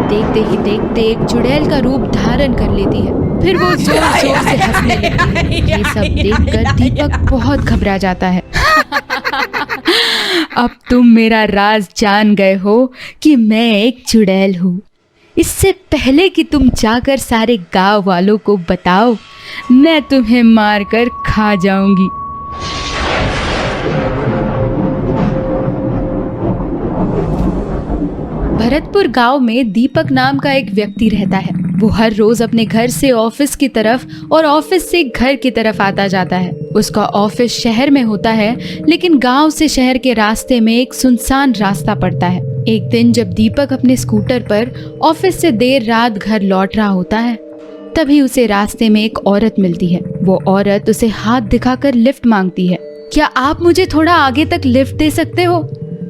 देखते ही देखते एक चुड़ैल का रूप धारण कर लेती है। फिर वो जोर जोर से हंसने लगती है। ये सब देखकर दीपक बहुत घबरा जाता है। अब तुम मेरा राज जान गए हो कि मैं एक चुड़ैल हूँ। इससे पहले कि तुम जाकर सारे गांव वालों को बताओ, मैं तुम्हें मारकर खा जाऊंगी। भरतपुर गांव में दीपक नाम का एक व्यक्ति रहता है। वो हर रोज अपने घर से ऑफिस की तरफ और ऑफिस से घर की तरफ आता जाता है। उसका ऑफिस शहर में होता है, लेकिन गांव से शहर के रास्ते में एक सुनसान रास्ता पड़ता है। एक दिन जब दीपक अपने स्कूटर पर ऑफिस से देर रात घर लौट रहा होता है, तभी उसे रास्ते में एक औरत मिलती है। वो औरत उसे हाथ दिखाकर लिफ्ट मांगती है। क्या आप मुझे थोड़ा आगे तक लिफ्ट दे सकते हो?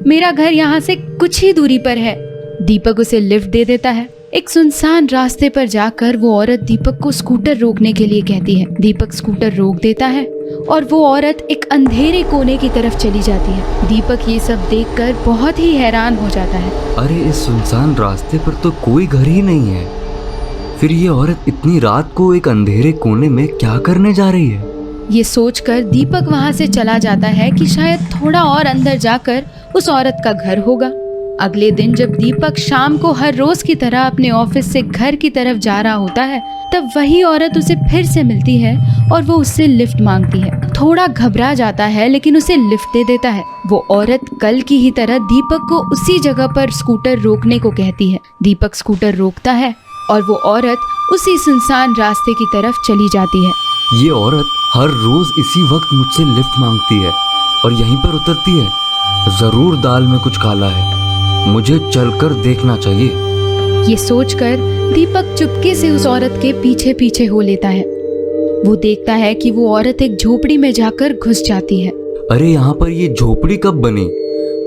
मेरा घर यहाँ से कुछ ही दूरी पर है। दीपक उसे लिफ्ट दे देता है। एक सुनसान रास्ते पर जाकर वो औरत दीपक को स्कूटर रोकने के लिए कहती है। दीपक स्कूटर रोक देता है और वो औरत एक अंधेरे कोने की तरफ चली जाती है। दीपक ये सब देखकर बहुत ही हैरान हो जाता है। अरे इस सुनसान रास्ते पर तो कोई घर ही नहीं है। फिर ये औरत इतनी रात को एक अंधेरे कोने में क्या करने जा रही है? ये सोचकर दीपक वहाँ से चला जाता है कि शायद थोड़ा और अंदर जाकर उस औरत का घर होगा। अगले दिन जब दीपक शाम को हर रोज की तरह अपने ऑफिस से घर की तरफ जा रहा होता है, तब वही औरत उसे फिर से मिलती है और वो उससे लिफ्ट मांगती है। थोड़ा घबरा जाता है, लेकिन उसे लिफ्ट दे देता है। वो औरत कल की ही तरह दीपक को उसी जगह पर स्कूटर रोकने को कहती है। दीपक स्कूटर रोकता है और वो औरत उसी सुनसान रास्ते की तरफ चली जाती है। ये औरत हर रोज इसी वक्त मुझसे लिफ्ट मांगती है और यहीं पर उतरती है। जरूर दाल में कुछ काला है, मुझे चलकर देखना चाहिए। ये सोचकर दीपक चुपके से उस औरत के पीछे पीछे हो लेता है। वो देखता है कि वो औरत एक झोपड़ी में जाकर घुस जाती है। अरे यहाँ पर ये झोपड़ी कब बनी?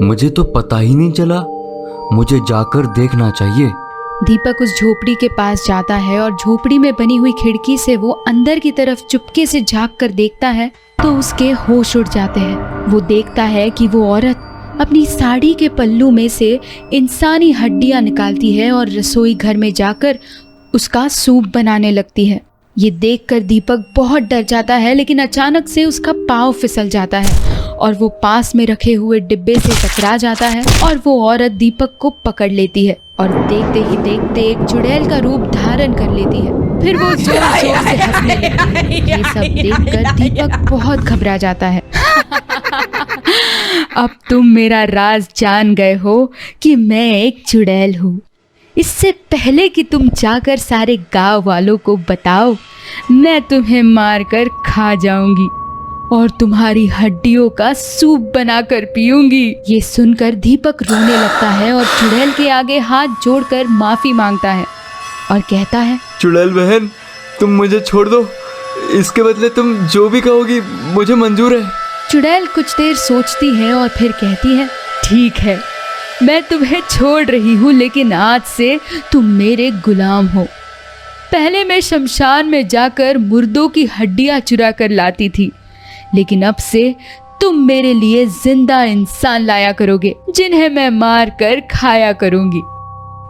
मुझे तो पता ही नहीं चला। मुझे जाकर देखना चाहिए। दीपक उस झोपड़ी के पास जाता है और झोपड़ी में बनी हुई खिड़की से वो अंदर की तरफ चुपके से झांक कर देखता है तो उसके होश उड़ जाते हैं। वो देखता है कि वो औरत अपनी साड़ी के पल्लू में से इंसानी हड्डियां निकालती है और रसोई घर में जाकर उसका सूप बनाने लगती है। ये देखकर दीपक बहुत डर जाता है, लेकिन अचानक से उसका पाँव फिसल जाता है और वो पास में रखे हुए डिब्बे से टकरा जाता है और वो औरत दीपक को पकड़ लेती है और देखते ही देखते एक चुड़ैल का रूप धारण कर लेती है। फिर वो जोर जोर से हंसने लगती है। ये सब देखकर दीपक बहुत घबरा जाता है। अब तुम मेरा राज जान गए हो कि मैं एक चुड़ैल हूँ। इससे पहले कि तुम जाकर सारे गांव वालों को बताओ, मैं तुम्हें मारकर खा जाऊंगी और तुम्हारी हड्डियों का सूप बनाकर पीऊंगी। ये सुनकर दीपक रोने लगता है और चुड़ैल के आगे हाथ जोड़कर माफी मांगता है और कहता है, चुड़ैल बहन, तुम मुझे छोड़ दो। इसके बदले तुम जो भी कहोगी मुझे मंजूर है। चुड़ैल कुछ देर सोचती है और फिर कहती है, ठीक है, मैं तुम्हें छोड़ रही हूँ, लेकिन आज से तुम मेरे गुलाम हो। पहले मैं शमशान में जाकर मुर्दों की हड्डियाँ चुरा कर लाती थी, लेकिन अब से तुम मेरे लिए जिंदा इंसान लाया करोगे, जिन्हें मैं मार कर खाया करूँगी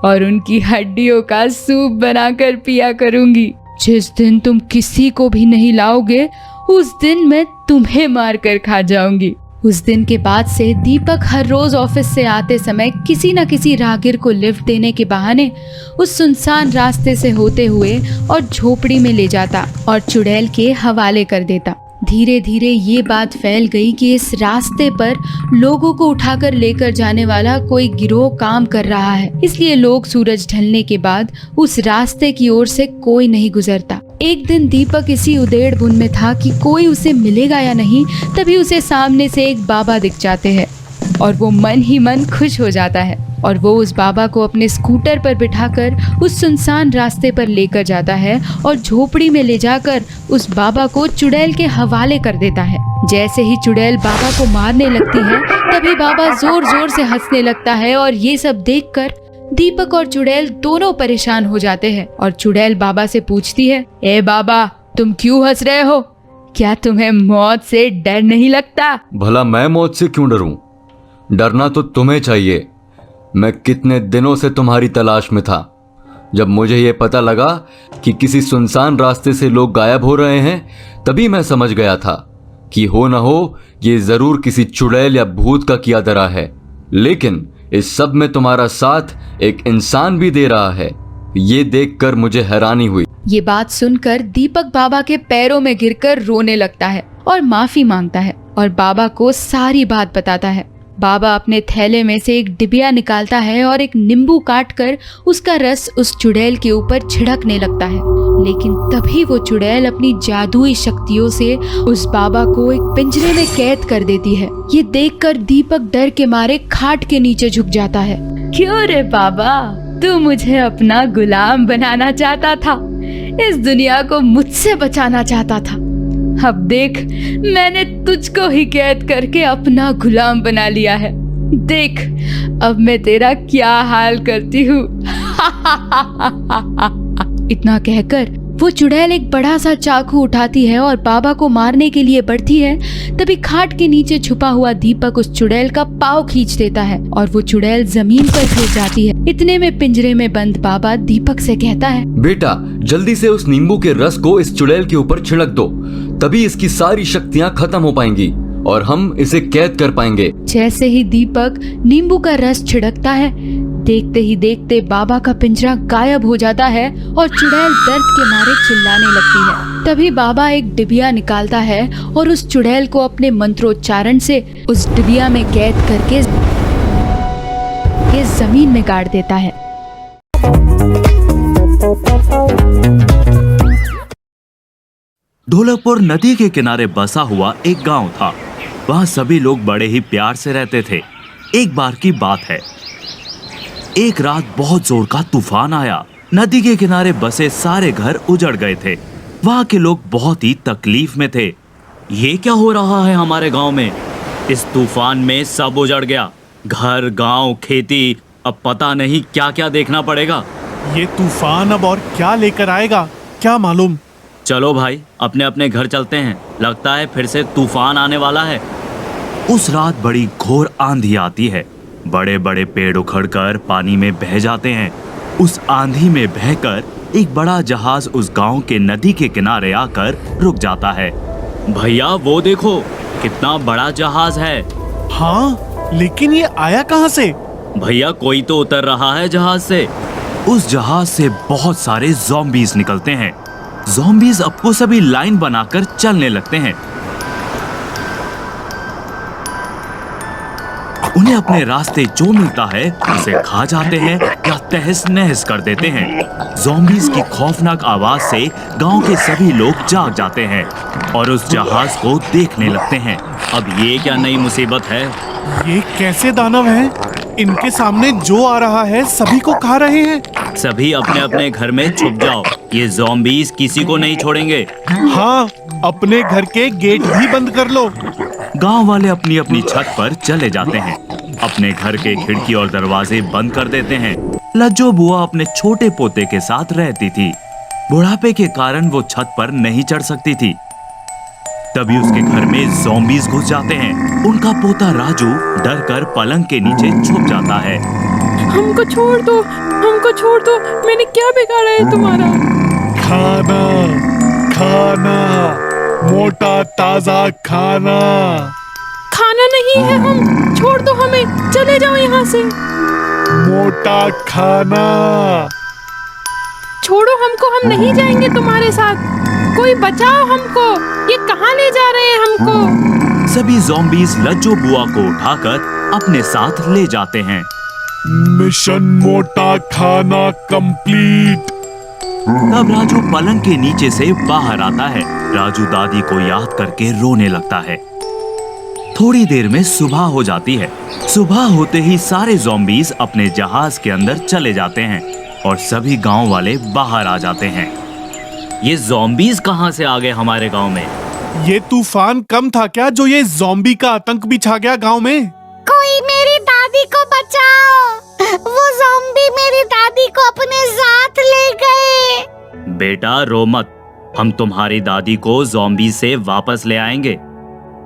और उनकी हड्डियों का सूप बनाकर पिया करूँगी। जिस दिन तुम किसी को भी नहीं लाओगे, उस दिन मैं तुम्हें मारकर खा जाऊंगी। उस दिन के बाद से दीपक हर रोज ऑफिस से आते समय किसी न किसी राहगीर को लिफ्ट देने के बहाने उस सुनसान रास्ते से होते हुए और झोपड़ी में ले जाता और चुड़ैल के हवाले कर देता। धीरे धीरे ये बात फैल गई कि इस रास्ते पर लोगों को उठाकर लेकर जाने वाला कोई गिरोह काम कर रहा है, इसलिए लोग सूरज ढलने के बाद उस रास्ते की ओर से कोई नहीं गुजरता। एक दिन दीपक इसी उधेड़ बुन में था कि कोई उसे मिलेगा या नहीं, तभी उसे सामने से एक बाबा दिख जाते हैं और वो मन ही मन खुश हो जाता है और वो उस बाबा को अपने स्कूटर पर बिठाकर उस सुनसान रास्ते पर लेकर जाता है और झोपड़ी में ले जाकर उस बाबा को चुड़ैल के हवाले कर देता है। जैसे ही चुड़ैल बाबा को मारने लगती है, तभी बाबा जोर जोर से हंसने लगता है और ये सब देखकर दीपक और चुड़ैल दोनों परेशान हो जाते हैं और चुड़ैल बाबा से पूछती है, ए बाबा, तुम क्यों हंस रहे हो? क्या तुम्हें मौत से डर नहीं लगता? भला मैं मौत से क्यों डरूं? डरना तो तुम्हें चाहिए। मैं कितने दिनों से तुम्हारी तलाश में था, जब मुझे ये पता लगा कि किसी सुनसान रास्ते से लोग गायब हो रहे हैं, तभी मैं समझ गया था कि हो न हो ये जरूर किसी चुड़ैल या भूत का किया धरा है। लेकिन इस सब में तुम्हारा साथ एक इंसान भी दे रहा है, ये देखकर मुझे हैरानी हुई। ये बात सुनकर दीपक बाबा के पैरों में गिरकर रोने लगता है और माफी मांगता है और बाबा को सारी बात बताता है। बाबा अपने थैले में से एक डिबिया निकालता है और एक नींबू काटकर उसका रस उस चुड़ैल के ऊपर छिड़कने लगता है। लेकिन तभी वो चुड़ैल अपनी जादुई शक्तियों से उस बाबा को एक पिंजरे में कैद कर देती है। ये देखकर दीपक डर के मारे खाट के नीचे झुक जाता है। क्यों रे बाबा, तू मुझे अपना गुलाम बनाना चाहता था, इस दुनिया को मुझसे बचाना चाहता था। अब देख, मैंने तुझको ही कैद करके अपना गुलाम बना लिया है। देख अब मैं तेरा क्या हाल करती हूँ। इतना कहकर वो चुड़ैल एक बड़ा सा चाकू उठाती है और बाबा को मारने के लिए बढ़ती है। तभी खाट के नीचे छुपा हुआ दीपक उस चुड़ैल का पाँव खींच देता है और वो चुड़ैल जमीन पर गिर जाती है। इतने में पिंजरे में बंद बाबा दीपक से कहता है, बेटा जल्दी से उस नींबू के रस को इस चुड़ैल के ऊपर छिड़क दो, तभी इसकी सारी शक्तियाँ खत्म हो पाएंगी और हम इसे कैद कर पाएंगे। जैसे ही दीपक नींबू का रस छिड़कता है, देखते ही देखते बाबा का पिंजरा गायब हो जाता है और चुड़ैल दर्द के मारे चिल्लाने लगती है। तभी बाबा एक डिबिया निकालता है और उस चुड़ैल को अपने मंत्रोच्चारण से उस डिबिया में कैद करके ये जमीन में गाड़ देता है। ढोलकपुर नदी के किनारे बसा हुआ एक गांव था। वहां सभी लोग बड़े ही प्यार से रहते थे। एक बार की बात है, एक रात बहुत जोर का तूफान आया। नदी के किनारे बसे सारे घर उजड़ गए थे। वहां के लोग बहुत ही तकलीफ में थे। ये क्या हो रहा है हमारे गांव में? इस तूफान में सब उजड़ गया, घर, गांव, खेती। अब पता नहीं क्या क्या देखना पड़ेगा। ये तूफान अब और क्या लेकर आएगा, क्या मालूम। चलो भाई, अपने अपने घर चलते हैं, लगता है फिर से तूफान आने वाला है। उस रात बड़ी घोर आंधी आती है। बड़े बड़े पेड़ उखड़कर पानी में बह जाते हैं। उस आंधी में बहकर एक बड़ा जहाज उस गांव के नदी के किनारे आकर रुक जाता है। भैया वो देखो, कितना बड़ा जहाज है। हाँ, लेकिन ये आया कहाँ से? भैया कोई तो उतर रहा है जहाज से। उस जहाज से बहुत सारे ज़ॉम्बीज़ निकलते हैं। ज़ॉम्बीज़ आपको सभी लाइन बनाकर चलने लगते हैं। उन्हें अपने रास्ते जो मिलता है उसे खा जाते हैं या तहस नहस कर देते हैं। ज़ॉम्बीज़ की खौफनाक आवाज से गांव के सभी लोग जाग जाते हैं और उस जहाज को देखने लगते हैं। अब ये क्या नई मुसीबत है? ये कैसे दानव हैं? इनके सामने जो आ रहा है सभी को खा रहे हैं। सभी अपने अपने घर में छुप जाओ, ये ज़ॉम्बीज़ किसी को नहीं छोड़ेंगे। हाँ, अपने घर के गेट भी बंद कर लो। गांव वाले अपनी अपनी छत पर चले जाते हैं, अपने घर के खिड़की और दरवाजे बंद कर देते हैं। लज्जो बुआ अपने छोटे पोते के साथ रहती थी। बुढ़ापे के कारण वो छत पर नहीं चढ़ सकती थी। तभी उसके घर में ज़ॉम्बीज़ घुस जाते हैं। उनका पोता राजू डर कर पलंग के नीचे छुप जाता है। हमको छोड़ दो, हमको छोड़ दो, मैंने क्या बिगाड़ा है तुम्हारा? खाना खाना, मोटा ताजा खाना। खाना नहीं है हम, छोड़ दो हमें, चले जाओ यहाँ से। मोटा खाना। छोड़ो हमको, हम नहीं जाएंगे तुम्हारे साथ। कोई बचाओ हमको, ये कहाँ ले जा रहे हैं हमको? सभी ज़ॉम्बीज़ लज्जो बुआ को उठाकर अपने साथ ले जाते हैं। मिशन मोटा खाना कंप्लीट। तब राजू पलंग के नीचे से बाहर आता है। राजू दादी को याद करके रोने लगता है। थोड़ी देर में सुबह हो जाती है। सुबह होते ही सारे ज़ॉम्बीज़ अपने जहाज के अंदर चले जाते हैं और सभी गांव वाले बाहर आ जाते हैं। ये ज़ॉम्बीज़ कहाँ से आ गए हमारे गांव में? ये तूफान कम था क्या जो ये ज़ॉम्बी का आतंक भी छा गया गांव में? कोई मेरी दादी को बचाओ, वो ज़ॉम्बी मेरी दादी को अपने साथ ले गए। बेटा रो मत, हम तुम्हारी दादी को ज़ॉम्बी से वापस ले आएंगे।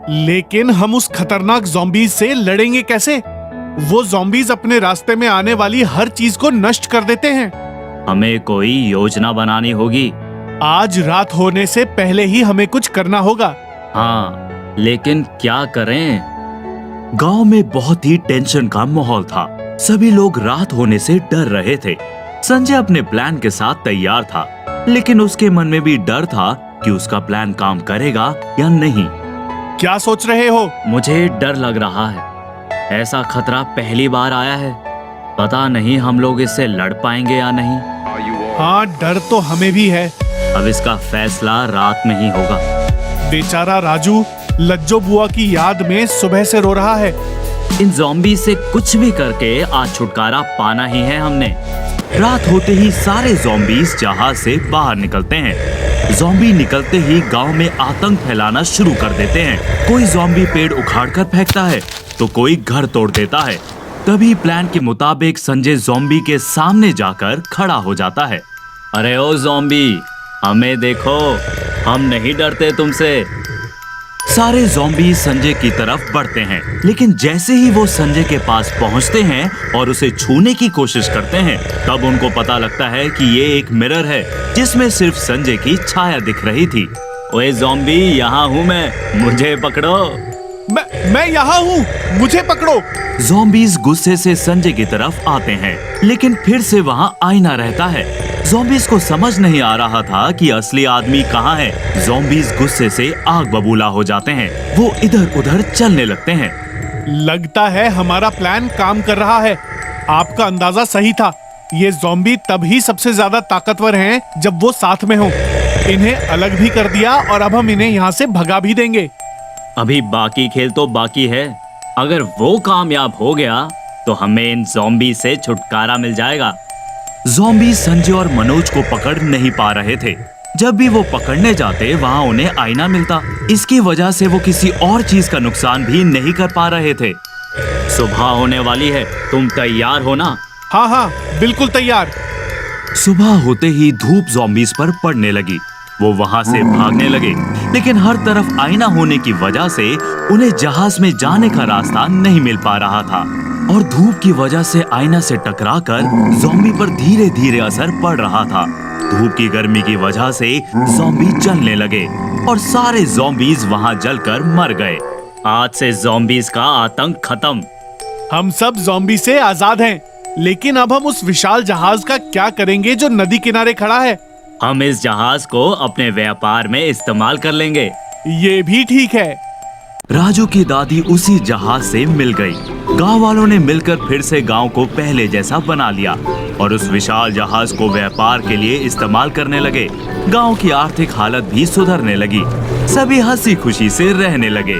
लेकिन हम उस खतरनाक ज़ॉम्बीज से लड़ेंगे कैसे? वो ज़ॉम्बीज अपने रास्ते में आने वाली हर चीज को नष्ट कर देते हैं। हमें कोई योजना बनानी होगी। आज रात होने से पहले ही हमें कुछ करना होगा। हाँ, लेकिन क्या करें? गांव में बहुत ही टेंशन का माहौल था। सभी लोग रात होने से डर रहे थे। संजय अपने प्लान के साथ तैयार था, लेकिन उसके मन में भी डर था कि उसका प्लान काम करेगा या नहीं। क्या सोच रहे हो? मुझे डर लग रहा है। ऐसा खतरा पहली बार आया है। पता नहीं हम लोग इससे लड़ पाएंगे या नहीं। हाँ, डर तो हमें भी है। अब इसका फैसला रात में ही होगा। बेचारा राजू लज्जो बुआ की याद में सुबह से रो रहा है। इन ज़ॉम्बी से कुछ भी करके आज छुटकारा पाना ही है हमने। रात होते ही सारे ज़ॉम्बीज जहाज से बाहर निकलते हैं। ज़ॉम्बी निकलते ही गांव में आतंक फैलाना शुरू कर देते हैं। कोई ज़ॉम्बी पेड़ उखाड़कर फेंकता है तो कोई घर तोड़ देता है। तभी प्लान के मुताबिक संजय ज़ॉम्बी के सामने जाकर खड़ा हो जाता है। अरे ओ ज़ॉम्बी, हमें देखो, हम नहीं डरते तुमसे। सारे ज़ॉम्बी संजय की तरफ बढ़ते हैं, लेकिन जैसे ही वो संजय के पास पहुंचते हैं और उसे छूने की कोशिश करते हैं, तब उनको पता लगता है कि ये एक मिरर है जिसमें सिर्फ संजय की छाया दिख रही थी। ओए ज़ॉम्बी, यहाँ हूँ मैं, मुझे पकड़ो। मैं यहाँ हूँ, मुझे पकड़ो। ज़ॉम्बीज गुस्से से संजय की तरफ आते हैं, लेकिन फिर से वहाँ आईना रहता है। ज़ॉम्बीज को समझ नहीं आ रहा था कि असली आदमी कहाँ है। ज़ॉम्बीज गुस्से से आग बबूला हो जाते हैं। वो इधर उधर चलने लगते हैं। लगता है हमारा प्लान काम कर रहा है। आपका अंदाजा सही था। ये ज़ॉम्बी तभी सबसे ज्यादा ताकतवर हैं जब वो साथ में हो। इन्हें अलग भी कर दिया और अब हम इन्हें यहाँ से भगा भी देंगे। अभी बाकी खेल तो बाकी है। अगर वो कामयाब हो गया तो हमें इन ज़ॉम्बी से छुटकारा मिल जाएगा। ज़ॉम्बी संजय और मनोज को पकड़ नहीं पा रहे थे। जब भी वो पकड़ने जाते वहाँ उन्हें आईना मिलता। इसकी वजह से वो किसी और चीज का नुकसान भी नहीं कर पा रहे थे। सुबह होने वाली है, तुम तैयार हो ना? हाँ हाँ, बिल्कुल तैयार। सुबह होते ही धूप ज़ॉम्बीज पर पड़ने लगी। वो वहां से भागने लगे, लेकिन हर तरफ आईना होने की वजह से उन्हें जहाज में जाने का रास्ता नहीं मिल पा रहा था और धूप की वजह से आईना से टकराकर ज़ॉम्बी पर धीरे धीरे असर पड़ रहा था। धूप की गर्मी की वजह से ज़ॉम्बी जलने लगे और सारे ज़ॉम्बीज वहां जलकर मर गए। आज से ज़ॉम्बीज का आतंक खत्म। हम सब ज़ॉम्बी से आजाद हैं, लेकिन अब हम उस विशाल जहाज का क्या करेंगे जो नदी किनारे खड़ा है? हम इस जहाज को अपने व्यापार में इस्तेमाल कर लेंगे। ये भी ठीक है। राजू की दादी उसी जहाज से मिल गई। गांव वालों ने मिलकर फिर से गांव को पहले जैसा बना लिया और उस विशाल जहाज को व्यापार के लिए इस्तेमाल करने लगे। गांव की आर्थिक हालत भी सुधरने लगी। सभी हंसी खुशी से रहने लगे।